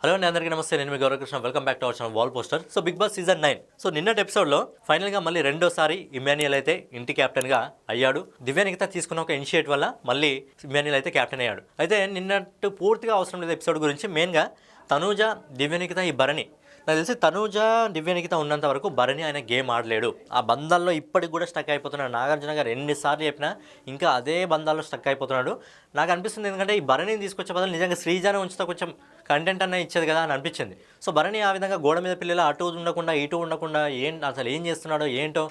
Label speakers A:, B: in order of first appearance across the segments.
A: Hello అండి, అందరికీ నమస్తే. నేను మీ Gaurav Krishna. Welcome back to our channel wall poster. So Big Boss season 9. So నిన్నటి ఎపిసోడ్లో ఫైనల్గా మళ్ళీ రెండోసారి ఇమాన్యుయల్ అయితే ఇంటి కెప్టెన్గా అయ్యాడు. దివ్యానికిత తీసుకున్న ఒక ఇనిషియేట్ వల్ల మళ్ళీ ఇమాన్యుయల్ అయితే కెప్టెన్ అయ్యాడు. అయితే నిన్నట్టు పూర్తిగా అవసరం లేదు ఎపిసోడ్ గురించి. మెయిన్గా తనూజ, దివ్యానికిత, ఈ భరణి, నాకు తెలిసి తనూజ దివ్యానికిత ఉన్నంత వరకు భరణి ఆయన గేమ్ ఆడలేడు. ఆ బంధాల్లో ఇప్పటికి కూడా స్టక్ అయిపోతున్నాడు. నాగార్జున గారు ఎన్నిసార్లు చెప్పినా ఇంకా అదే బంధాల్లో స్టక్ అయిపోతున్నాడు. నాకు అనిపిస్తుంది ఎందుకంటే ఈ భరణిని తీసుకొచ్చే బదులు నిజంగా శ్రీజానే ఉంచితే కొంచెం కంటెంట్ అన్న ఇచ్చేది కదా అని అనిపించింది. సో భరణి ఆ విధంగా గోడ మీద పిల్లలు అటు ఉండకుండా ఇటు ఉండకుండా అసలు ఏం చేస్తున్నాడో ఏంటో,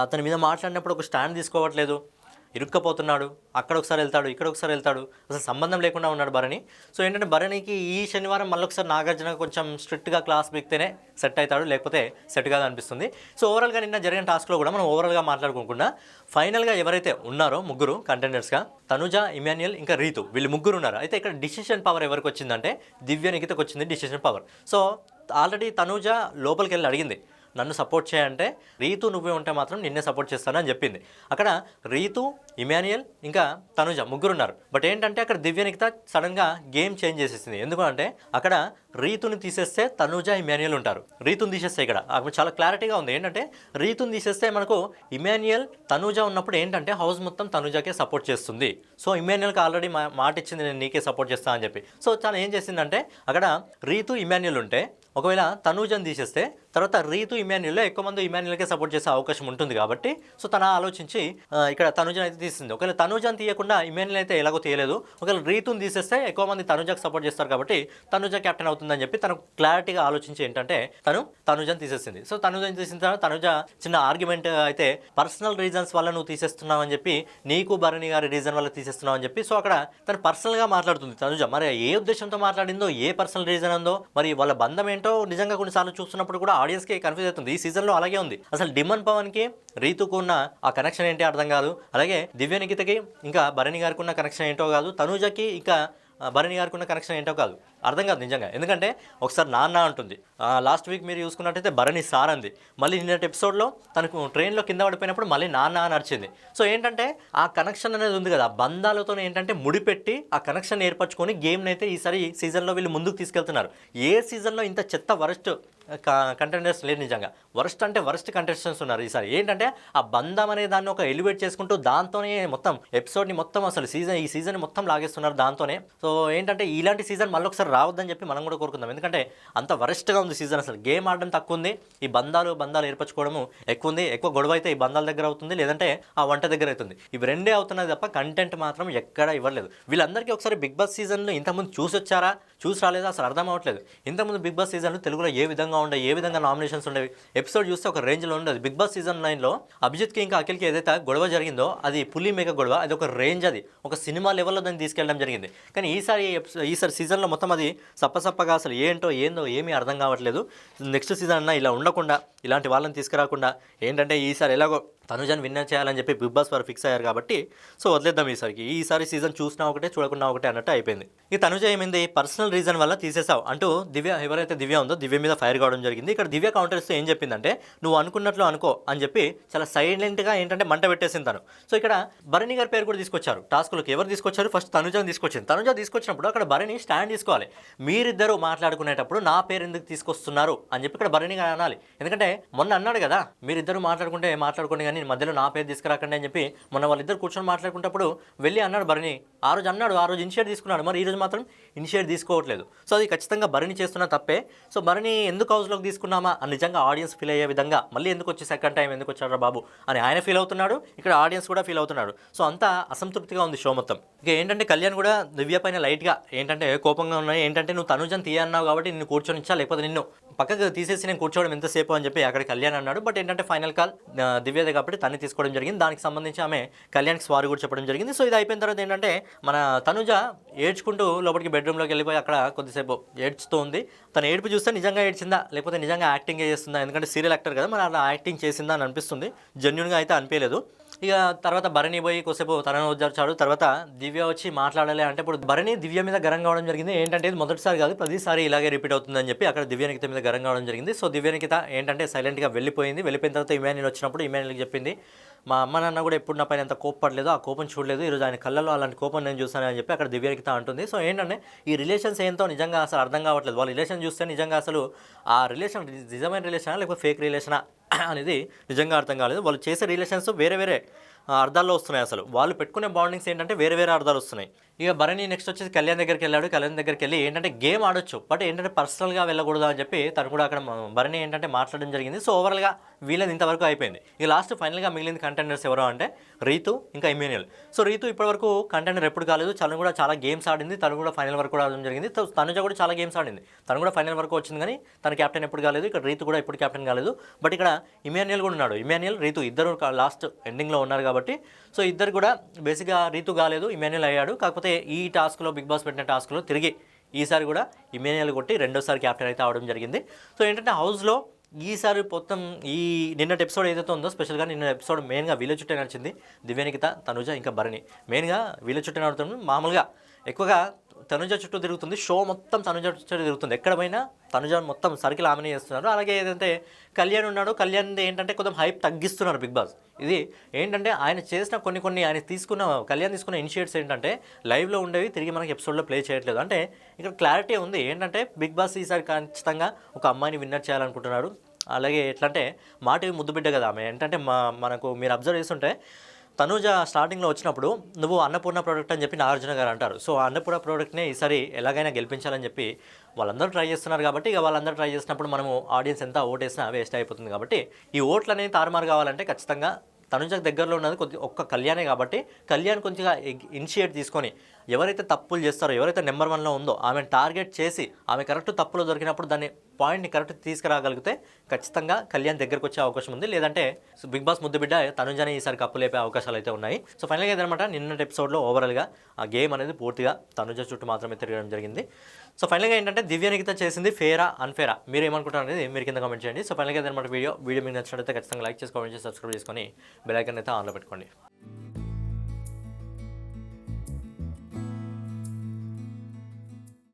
A: అతని మీద మాట్లాడినప్పుడు ఒక స్టాండ్ తీసుకోవట్లేదు, ఇరుక్కపోతున్నాడు. అక్కడ ఒకసారి వెళ్తాడు, ఇక్కడ ఒకసారి వెళ్తాడు, అసలు సంబంధం లేకుండా ఉన్నాడు భరణి. సో ఏంటంటే భరణికి ఈ శనివారం మళ్ళీ ఒకసారి నాగార్జున కొంచెం స్ట్రిక్ట్గా క్లాస్ బిక్తేనే సెట్ అవుతాడు, లేకపోతే సెట్ కాదు అనిపిస్తుంది. సో ఓవరాల్గా నిన్న జరిగిన టాస్క్లో కూడా మనం ఓవరాల్గా మాట్లాడుకోకుండా ఫైనల్గా ఎవరైతే ఉన్నారో ముగ్గురు కంటెండర్స్గా తనుజ, ఇమాన్యుయల్, ఇంకా రీతు, వీళ్ళు ముగ్గురు ఉన్నారు. అయితే ఇక్కడ డిసిషన్ పవర్ ఎవరికి వచ్చిందంటే దివ్యానికితకు వచ్చింది decision power. So already Tanuja లోపలికి వెళ్ళి అడిగింది, నన్ను సపోర్ట్ చేయంటే రీతు నువ్వే ఉంటే మాత్రం నిన్నే సపోర్ట్ చేస్తానని చెప్పింది. అక్కడ రీతు, ఇమాన్యుయల్, ఇంకా తనుజ ముగ్గురు ఉన్నారు. బట్ ఏంటంటే అక్కడ దివ్యానికిత సడన్గా గేమ్ చేంజ్ చేసేసింది. ఎందుకంటే అక్కడ రీతుని తీసేస్తే తనుజ, ఇమాన్యుయల్ ఉంటారు. రీతుని తీసేస్తే ఇక్కడ చాలా క్లారిటీగా ఉంది. ఏంటంటే రీతుని తీసేస్తే మనకు ఇమాన్యుయల్, తనుజ ఉన్నప్పుడు ఏంటంటే హౌస్ మొత్తం తనుజకే సపోర్ట్ చేస్తుంది. సో ఇమాన్యుయల్కి ఆల్రెడీ మాట ఇచ్చింది, నేను నీకే సపోర్ట్ చేస్తాను అని చెప్పి. సో తను ఏం చేసిందంటే అక్కడ రీతు, ఇమాన్యుయల్ ఉంటే ఒకవేళ తనూజని తీసేస్తే తర్వాత రీతు, ఇమాన్యుయల్లో ఎక్కువ మంది ఇమాన్యుయల్కే సపోర్ట్ చేసే అవకాశం ఉంటుంది కాబట్టి సో తను ఆలోచించి ఇక్కడ తనూజని అయితే తీసింది. ఒకవేళ తనూజని తీయకుండా ఇమాన్యుయల్ అయితే ఎలాగో తీయలేదు. ఒకవేళ రీతుని తీసేస్తే ఎక్కువ మంది తనూజకి సపోర్ట్ చేస్తారు కాబట్టి తనూజ కెప్టెన్ అవుతుందని చెప్పి తను క్లారిటీగా ఆలోచించి ఏంటంటే తనూజని తీసేసింది. సో తనూజని తీసిన తర్వాత తనూజ చిన్న ఆర్గ్యుమెంట్ అయితే పర్సనల్ రీజన్స్ వల్ల నువ్వు తీసేస్తున్నావు అని చెప్పి, నీకు భరణి గారి రీజన్ వల్ల తీసేస్తున్నావు అని చెప్పి. సో అక్కడ తను పర్సనల్గా మాట్లాడుతుంది తనూజ. మరి ఏ ఉద్దేశంతో మాట్లాడిందో, ఏ పర్సనల్ రీజన్ ఉందో, మరి వాళ్ళ బంధం ఏంటో నిజంగా కొన్నిసార్లు చూస్తున్నప్పుడు కూడా ఆడియన్స్కి కన్ఫ్యూజ్ అవుతుంది. ఈ సీజన్లో అలాగే ఉంది. అసలు డిమన్ పవన్కి రీతుకు ఉన్న ఆ కనెక్షన్ ఏంటి అర్థం కాదు. అలాగే దివ్యానికితకి ఇంకా భరణి గారికి ఉన్న కనెక్షన్ ఏంటో కాదు. తనూజకి ఇంకా భరణి గారికి ఉన్న కనెక్షన్ ఏంటో కాదు, అర్థం కాదు నిజంగా. ఎందుకంటే ఒకసారి నాన్న అంటుంది, లాస్ట్ వీక్ మీరు చూసుకున్నట్టయితే భరణి సార్ అంది, మళ్ళీ నిన్నటి ఎపిసోడ్లో తనకు ట్రైన్లో కింద పడిపోయినప్పుడు మళ్ళీ నాన్న అని అరిచింది. సో ఏంటంటే ఆ కనెక్షన్ అనేది ఉంది కదా, బంధాలతో ఏంటంటే ముడిపెట్టి ఆ కనెక్షన్ ఏర్పరచుకొని గేమ్ని అయితే ఈసారి సీజన్లో వీళ్ళు ముందుకు తీసుకెళ్తున్నారు. ఏ సీజన్లో ఇంత చెత్త వరస్ట్ కంటెండర్స్ లేరు నిజంగా. వరస్ట్ అంటే వరస్ట్ కంటెస్టెంట్స్ ఉన్నారు ఈసారి. ఏంటంటే ఆ బంధం అనే దాన్ని ఒక ఎలివేట్ చేసుకుంటూ దాంతోనే మొత్తం ఎపిసోడ్ని మొత్తం అసలు ఈ సీజన్ మొత్తం లాగేస్తున్నారు దాంతోనే. సో ఏంటంటే ఇలాంటి సీజన్ మళ్ళీ ఒకసారి రావద్దని చెప్పి మనం కూడా కోరుకుందాం. ఎందుకంటే అంత వరస్ట్గా ఉంది సీజన్. అసలు గేమ్ ఆడడం తక్కువ ఉంది, ఈ బంధాలు ఏర్పరచుకోవడము ఎక్కువ ఉంది. ఎక్కువ గొడవ అయితే ఈ బంధాల దగ్గర అవుతుంది, లేదంటే ఆ వంట దగ్గర అవుతుంది. ఇవి రెండే అవుతున్నది తప్ప కంటెంట్ మాత్రం ఎక్కడ ఇవ్వలేదు. వీళ్ళందరికీ ఒకసారి బిగ్ బాస్ సీజన్లో ఇంతకుముందు చూసి రాలేదా అసలు అర్థం అవ్వట్లేదు. ఇంతకుముందు బిగ్ బాస్ సీజన్లో తెలుగులో ఏ విధంగా ఉండే, ఏ విధంగా నామినేషన్స్ ఉండేవి, ఎపిసోడ్ చూస్తే ఒక రేంజ్లో ఉండేది. బిగ్ బాస్ సీజన్ 9లో అభిజిత్కి ఇంకా అఖిల్కి ఏదైతే గొడవ జరిగిందో అది పులి మేక గొడవ, అది ఒక రేంజ్, అది ఒక సినిమా లెవెల్లో దాన్ని తీసుకెళ్ళడం జరిగింది. కానీ ఈసారి సీజన్లో మొత్తం అది సప్పగా అసలు ఏందో ఏమీ అర్థం కావట్లేదు. నెక్స్ట్ సీజన్ అన్నా ఇలా ఉండకుండా, ఇలాంటి వాళ్ళని తీసుకురాకుండా ఏంటంటే ఈసారి ఎలాగో తనుజని విన్నర్ చేయాలని చెప్పి బిగ్ బాస్ వారు ఫిక్స్ అయ్యారు కాబట్టి సో వదిలేద్దాం ఈసారి సీజన్ చూసినా ఒకటే చూడకుండా ఒకటే అన్నట్టు అయిపోయింది. ఈ తనుజ ఏమైంది, పర్సనల్ రీజన్ వల్ల తీసేసావు అంటూ ఎవరైతే దివ్య ఉందో దివ్య మీద ఫైర్ కావడం జరిగింది. ఇక్కడ దివ్య కౌంటర్స్ ఏం చెప్పిందంటే, నువ్వు అనుకున్నట్లు అనుకో అని చెప్పి చాలా సైలెంట్గా ఏంటంటే మంట పెట్టేసింది తను. సో ఇక్కడ భరణి గారి పేరు కూడా తీసుకొచ్చారు టాస్క్లోకి. ఎవరు తీసుకొచ్చారు, ఫస్ట్ తనుజని తీసుకొచ్చింది. తనుజ తీసుకొచ్చినప్పుడు అక్కడ భరణి స్టాండ్ తీసుకోవాలి. మీరిద్దరూ మాట్లాడుకునేటప్పుడు నా పేరు ఎందుకు తీసుకొస్తున్నారు అని చెప్పి ఇక్కడ భరణి గారు అనాలి. ఎందుకంటే మొన్న అన్నాడు కదా, మీరిద్దరు మాట్లాడుకోండి కానీ మధ్యలో నా పేరు తీసుకురాకండి అని చెప్పి మొన్న వాళ్ళిద్దరు కూర్చొని మాట్లాడుకున్నప్పుడు వెళ్ళి అన్నాడు భరణి. ఆ రోజు ఇనిషియేట్ తీసుకున్నాడు, మరి ఈ రోజు మాత్రం ఇనిషియేట్ తీసుకోవట్లేదు. సో అది ఖచ్చితంగా భరణి చేస్తున్న తప్పే. సో భరణి ఎందుకు హౌస్లోకి తీసుకున్నామా అని నిజంగా ఆడియన్స్ ఫీల్ అయ్యే విధంగా, మళ్ళీ ఎందుకు వచ్చి సెకండ్ టైం ఎందుకు వచ్చారా బాబు అని ఆయన ఫీల్ అవుతున్నాడు, ఇక్కడ ఆడియన్స్ కూడా ఫీల్ అవుతున్నాడు. సో అంతా అసంతృప్తిగా ఉంది షో మొత్తం. ఇక ఏంటంటే కళ్యాణ్ కూడా దివ్య పైన లైట్గా ఏంటంటే కోపంగా ఉన్నాయి. ఏంటంటే నువ్వు తనుజని తీయన్నావు కాబట్టి నిన్ను కూర్చొనిచ్చా, లేకపోతే నిన్ను పక్కకు తీసేసి నేను కూర్చోవడం ఎంతసేపు అని చెప్పి అక్కడ కళ్యాణ్ అన్నాడు. బట్ ఏంటంటే ఫైనల్ కాల్ దివ్యదే కాబట్టి తన్ని తీసుకోవడం జరిగింది. దానికి సంబంధించి ఆమె కళ్యాణ్కి సారీ కూడా చెప్పడం జరిగింది. సో ఇది అయిపోయిన తర్వాత ఏంటంటే మన తనుజ ఏడ్చుకుంటూ లోపలికి బెడ్రూమ్లోకి వెళ్ళిపోయి అక్కడ కొద్దిసేపు ఏడ్చుతూ ఉంది. తను ఏడుపు చూస్తే నిజంగా ఏడ్చిందా లేకపోతే నిజంగా యాక్టింగ్ చేస్తుందా, ఎందుకంటే సీరియల్ యాక్టర్ కదా, మరి అలా యాక్టింగ్ చేసిందా అని అనిపిస్తుంది. జెన్యూన్గా అయితే అనిపించలేదు. ఇక తర్వాత భరణి పోయి కొద్దిసేపు తనను ఉద్ధరించాడు. తర్వాత దివ్య వచ్చి మాట్లాడాలి అంటే ఇప్పుడు భరణి దివ్య మీద గరం కావడం జరిగింది. ఏంటంటే ఇది మొదటిసారి కాదు, ప్రతిసారి ఇలాగే రిపీట్ అవుతుందని చెప్పి అక్కడ దివ్యానికిత మీద గరం కావడం జరిగింది. సో దివ్యానికిత ఏంటంటే సైలెంట్గా వెళ్ళిపోయిన తర్వాత ఇమాన్యుయల్ వచ్చినప్పుడు ఇమాన్యుయల్కి చెప్పింది, మా అమ్మ నాన్న కూడా ఎప్పుడు నా పైన ఎంత కోప్పడలేదు, ఆ కోపం చూడలేదు, ఈరోజు ఆయన కళ్ళలో అలాంటి కోపం నేను చూస్తాను అని చెప్పి అక్కడ దివ్యనికిత అంటుంది. సో ఏంటంటే ఈ రిలేషన్స్ ఏంటో నిజంగా అసలు అర్థం కావట్లేదు. వాళ్ళ రిలేషన్ చూస్తే నిజంగా అసలు ఆ రిలేషన్ నిజమైన రిలేషనా లేకపోతే ఫేక్ రిలేషనా అనేది నిజంగా అర్థం కాలేదు. వాళ్ళు చేసే రిలేషన్స్ వేరే వేరే అర్థాల్లో వస్తున్నాయి. అసలు వాళ్ళు పెట్టుకునే బాండింగ్స్ ఏంటంటే వేరే వేరే అర్థాలు వస్తున్నాయి. ఇక భరణి నెక్స్ట్ వచ్చేసి కళ్యాణ్ దగ్గరికి వెళ్ళాడు. కళ్యాణ్ దగ్గరికి వెళ్ళి ఏంటంటే గేమ్ ఆడొచ్చు, బట్ ఏంటంటే పర్సనల్గా వెళ్ళకూడదు అని చెప్పి తను కూడా అక్కడ భరణి ఏంటంటే మాట్లాడడం జరిగింది. సో ఓవరాల్గా వీళ్ళది ఇంతవరకు అయిపోయింది. ఇక లాస్ట్ ఫైనల్గా మిగిలిన కంటెండర్స్ ఎవరో అంటే రీతు ఇంకా ఇమ్మాన్యుయల్. సో రీతు ఇప్పటివరకు కంటెండర్ ఎప్పుడు కాలేదు, తను కూడా చాలా గేమ్స్ ఆడింది, తను కూడా ఫైనల్ వరకు కూడా ఆడడం జరిగింది. తనుజ కూడా చాలా గేమ్స్ ఆడింది, తను కూడా ఫైనల్ వరకు వచ్చింది, కానీ తన క్యాప్టెన్ ఎప్పుడు కాలేదు. ఇక్కడ రీతు కూడా ఎప్పుడు క్యాప్టెన్ కాలేదు. బట్ ఇక్కడ ఇమ్మాన్యుయల్ కూడా ఉన్నాడు. ఇమ్మాన్యుయల్ రీతు ఇద్దరు లాస్ట్ ఎండింగ్లో ఉన్నారు కాబట్టి సో ఇద్దరు కూడా బేసిక్గా రీతు కాలేదు, ఇమ్మాన్యుయల్ అయ్యాడు. కాకపోతే ఈ టాస్క్లో బిగ్ బాస్ పెట్టిన టాస్క్లో తిరిగి ఈసారి కూడా ఇమ్మాన్యుయల్ కొట్టి రెండోసారి క్యాప్టెన్ అయితే అవడం జరిగింది. సో ఏంటంటే హౌస్లో ఈసారి మొత్తం ఈ నిన్నటి ఎపిసోడ్ ఏదైతే ఉందో స్పెషల్గా నిన్న ఎపిసోడ్ మెయిన్గా వీళ్ళ చుట్టే నడిచింది. దివ్యనికిత, తనుజ ఇంకా భరణి మెయిన్గా వీళ్ళ చుట్టే నడుతుంది. మామూలుగా ఎక్కువగా తనుజ చుట్టూ తిరుగుతుంది, షో మొత్తం తనుజ చుట్టూ తిరుగుతుంది. ఎక్కడ పోయినా తనుజ మొత్తం సర్కిల్ ఆమెనే చేస్తున్నారు. అలాగే ఏదంటే కళ్యాణ్ ఉన్నాడు, కళ్యాణ్ ఏంటంటే కొంచెం హైప్ తగ్గిస్తున్నారు బిగ్ బాస్. ఇది ఏంటంటే ఆయన చేసిన కొన్ని ఆయన కళ్యాణ్ తీసుకున్న ఇనిషియేట్స్ ఏంటంటే లైవ్లో ఉండేవి తిరిగి మనకి ఎపిసోడ్లో ప్లే చేయట్లేదు. అంటే ఇక్కడ క్లారిటీ ఉంది ఏంటంటే బిగ్ బాస్ ఈసారి ఖచ్చితంగా ఒక అమ్మాయిని విన్నర్ చేయాలనుకుంటున్నారు. అలాగే ఎట్లా అంటే మాటివి ముద్దు బిడ్డ కదా ఆమె. ఏంటంటే మనకు మీరు అబ్జర్వ్ చేస్తుంటే తనూజ స్టార్టింగ్లో వచ్చినప్పుడు నువ్వు అన్నపూర్ణ ప్రోడక్ట్ అని చెప్పి నాగార్జున గారు అంటారు. సో అన్నపూర్ణ ప్రోడక్ట్నే ఈసారి ఎలాగైనా గెలిపించాలని చెప్పి వాళ్ళందరూ ట్రై చేస్తున్నారు. కాబట్టి ఇక వాళ్ళందరూ ట్రై చేసినప్పుడు మనము ఆడియన్స్ ఎంత ఓటేసినా వేస్ట్ అయిపోతుంది. కాబట్టి ఈ ఓట్లు అనేవి తారుమారు కావాలంటే ఖచ్చితంగా తనుజకు దగ్గరలో ఉన్నది ఒక్క కళ్యాణే. కాబట్టి కళ్యాణ్ కొంచెంగా ఇనిషియేట్ తీసుకొని ఎవరైతే తప్పులు చేస్తారో, ఎవరైతే నెంబర్ 1లో ఉందో ఆమెను టార్గెట్ చేసి ఆమె కరెక్ట్ తప్పులు దొరికినప్పుడు దాన్ని పాయింట్ని కరెక్ట్ తీసుకురాగలిగితే ఖచ్చితంగా కళ్యాణ్ దగ్గరకు వచ్చే అవకాశం ఉంది. లేదంటే బిగ్ బాస్ ముద్దు బిడ్డ తనుజనే ఈసారి కప్పు లేపే అవకాశాలు అయితే ఉన్నాయి. సో ఫైనల్గా ఏదనమాట నిన్నటి ఎపిసోడ్లో ఓవరాల్గా ఆ గేమ్ అనేది పూర్తిగా తనుజ చుట్టూ మాత్రమే తిరగడం జరిగింది. సో ఫైనల్గా ఏంటంటే దివ్యనికిత చేసింది ఫేరా అన్ఫేరా మీరు ఏమనుకుంటారు అనేది మీరు కింద కామెంట్ చేయండి. సో ఫైనల్గా ఏదనమాట వీడియో మీకు నచ్చినట్లయితే ఖచ్చితంగా లైక్ చేసి కామెంట్ చేసి సబ్స్క్రైబ్ చేసుకొని బెల్ ఐకాన్ అయితే ఆన్లో పెట్టుకోండి.